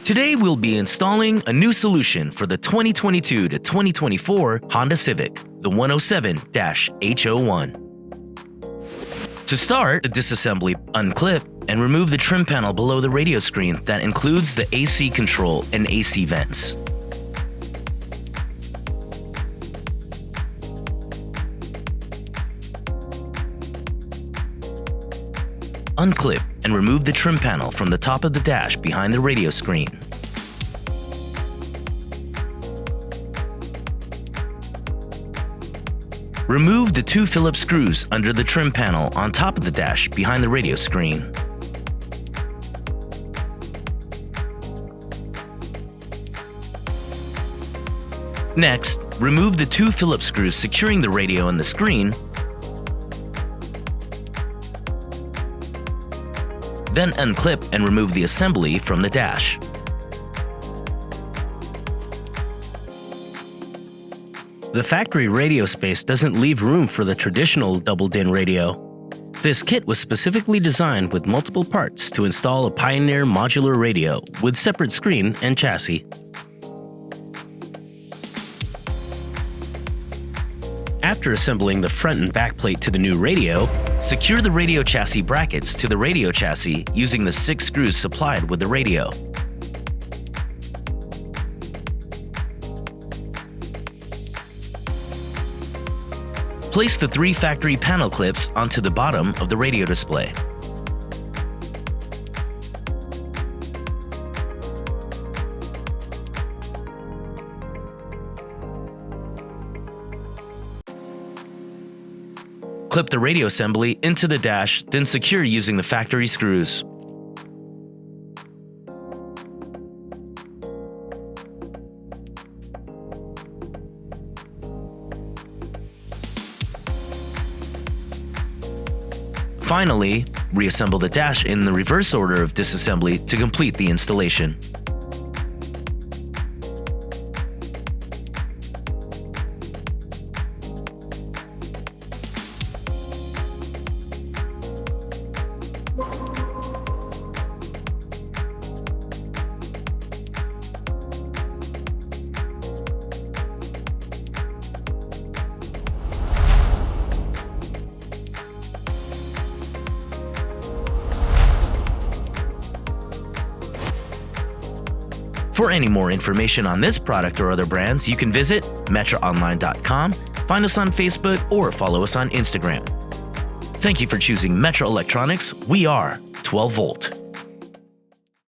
Today we'll be installing a new solution for the 2022 to 2024 Honda Civic, the 107-H01. To start the disassembly, unclip and remove the trim panel below the radio screen that includes the AC control and AC vents. Unclip and remove the trim panel from the top of the dash behind the radio screen. Remove the 2 Phillips screws under the trim panel on top of the dash behind the radio screen. Next, remove the 2 Phillips screws securing the radio and the screen. Then unclip and remove the assembly from the dash. The factory radio space doesn't leave room for the traditional double-din radio. This kit was specifically designed with multiple parts to install a Pioneer modular radio with separate screen and chassis. After assembling the front and back plate to the new radio, secure the radio chassis brackets to the radio chassis using the 6 screws supplied with the radio. Place the 3 factory panel clips onto the bottom of the radio display. Clip the radio assembly into the dash, then secure using the factory screws. Finally, reassemble the dash in the reverse order of disassembly to complete the installation. For any more information on this product or other brands, you can visit metraonline.com, find us on Facebook, or follow us on Instagram. Thank you for choosing Metra Electronics. We are 12 Volt.